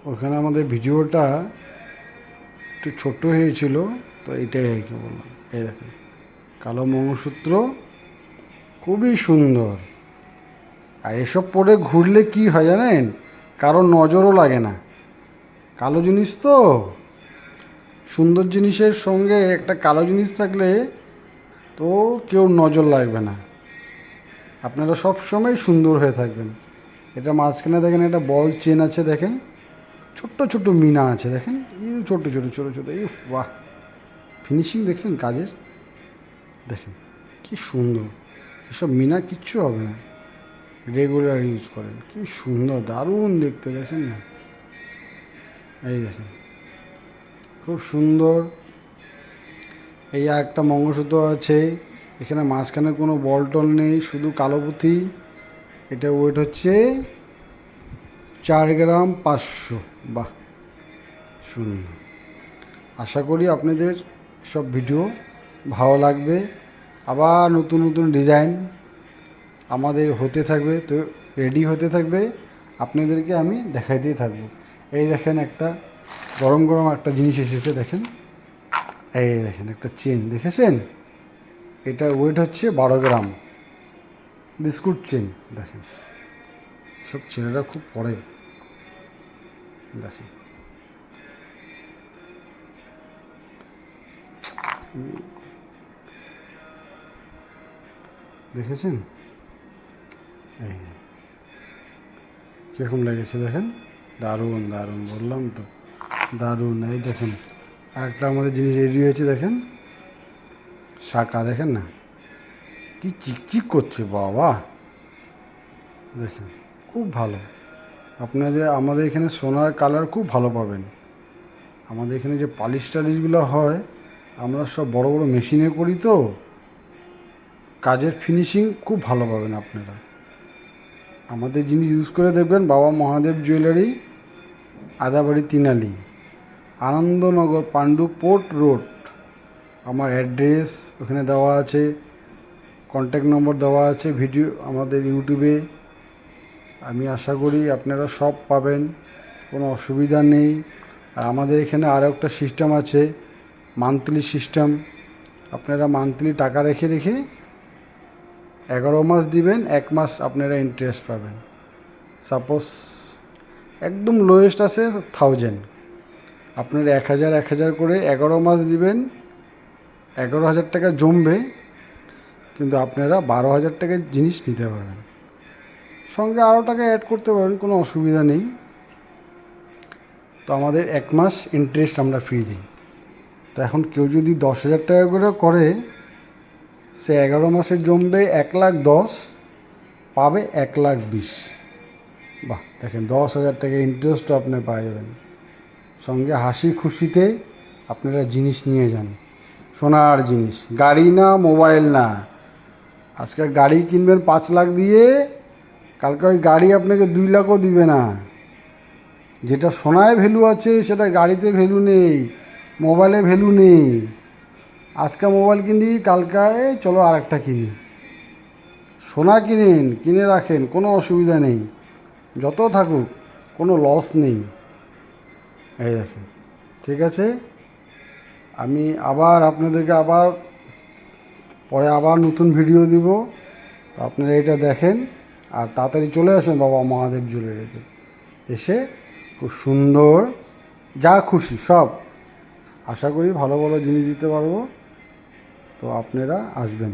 ওখানে আমাদের ভিডিওটা একটু ছোট হয়েছিল, তো এটাই আর কি বললাম। এই দেখেন কালো মঙ্গলসূত্র, খুবই সুন্দর। আর এসব পরে ঘুরলে কি হয় জানেন, কারোর নজরও লাগে না। কালো জিনিস তো, সুন্দর জিনিসের সঙ্গে একটা কালো জিনিস থাকলে তো কেউ নজর লাগবে না, আপনারা সব সময় সুন্দর হয়ে থাকবেন। এটা মাঝখানে দেখেন একটা বল চেন আছে, দেখেন ছোট্ট ছোট্ট মিনা আছে, দেখেন এই ছোটো ছোটো ছোটো ছোটো, এই বাহ, ফিনিশিং দেখছেন কাজের, দেখেন কি সুন্দর। এসব মিনা কিচ্ছু হবে না, রেগুলার ইউজ করেন, কি সুন্দর দারুণ দেখতে, দেখেন না, এই দেখেন খুব সুন্দর। এই আর একটা মঙ্গলসূত্র আছে, এখানে মাঝখানে কোনো বল টল নেই, শুধু কালো পুঁথি। এটা ওয়েট হচ্ছে 4 গ্রাম 500। বাহ, সুন্দর। আশা করি আপনাদের সব ভিডিও ভালো লাগবে। আবার নতুন নতুন ডিজাইন আমাদের হতে থাকবে, তো রেডি হতে থাকবে, আপনাদেরকে আমি দেখাইতেই থাকবো। এই দেখেন একটা গরম গরম একটা জিনিস এসেছে, দেখেন এই দেখেন একটা চেন দেখেছেন, এটার ওয়েট হচ্ছে 12 গ্রাম, বিস্কুট চেন। দেখেন সব ছেলেরা খুব পড়ে, দেখেন দেখেছেন, এই কীরকম লেগেছে দেখেন, দারুণ দারুণ বললাম তো, দারুণ। এই দেখেন একটা আমাদের জিনিস রেডি হয়েছে, দেখেন শাঁখা, দেখেন না কি চিকচিক করছে, বাবা দেখেন খুব ভালো। আপনাদের আমাদের এখানে সোনার কালার খুব ভালো পাবেন। আমাদের এখানে যে পালিশ টালিশগুলো হয়, আমরা সব বড় বড় মেশিনে করি, তো কাজের ফিনিশিং খুব ভালো পাবেন আপনারা। আমাদের জিনিস ইউজ করে দেখবেন, Baba Mahadev jewellery, Adabari Tiniali, Anandnagar, Pandu port road. আমার অ্যাড্রেস ওখানে দেওয়া আছে, কন্ট্যাক্ট নম্বর দেওয়া আছে ভিডিও আমাদের ইউটিউবে। আমি আশা করি আপনারা সব পাবেন, কোনো অসুবিধা নেই। আর আমাদের এখানে আরও একটা সিস্টেম আছে, মান্থলি সিস্টেম। আপনারা মান্থলি টাকা রেখে রেখে 11 মাস দিবেন, 1 মাস আপনারা ইন্টারেস্ট পাবেন। সাপোজ একদম লোয়েস্ট আছে 1000, আপনারা 1000 করে 11 মাস দিবেন, 11,000 টাকা জমবে, কিন্তু আপনারা 12,000 টাকার জিনিস নিতে পারবেন, সঙ্গে আরও টাকা অ্যাড করতে পারেন, কোনো অসুবিধা নেই। তো আমাদের 1 মাস ইন্টারেস্ট আমরা ফ্রি দিই। তো এখন কেউ যদি 10,000 টাকা করে করে, সে 11 মাসে জমবে 1,10,000, পাবে 1,20,000। বাহ, দেখেন 10,000 টাকা ইন্টারেস্টও আপনি পাওয়া যাবেন, সঙ্গে হাসি খুশিতে আপনারা জিনিস নিয়ে যান, সোনার জিনিস, গাড়ি না, মোবাইল না। আজকে গাড়ি কিনবেন 5 লাখ দিয়ে, কালকে ওই গাড়ি আপনাকে 2 লাখও দিবে না। যেটা সোনায় ভ্যালু আছে সেটা গাড়িতে ভ্যালু নেই, মোবাইলে ভ্যালু নেই। আজকে মোবাইল কিনি, কালকায় চলো আর একটা কিনি। সোনা কিনেন, কিনে রাখেন, কোনো অসুবিধা নেই, যত থাকুক কোনো লস নেই। এই দেখেন, ঠিক আছে, আমি আবার আপনাদেরকে আবার পরে আবার নতুন ভিডিও দিব, তো আপনারা এটা দেখেন। আর তাড়াতাড়ি চলে আসেন বাবা মহাদেব জুয়েলারিতে, এসে খুব সুন্দর যা খুশি সব, আশা করি ভালো ভালো জিনিস দিতে পারবো। তো আপনারা আসবেন।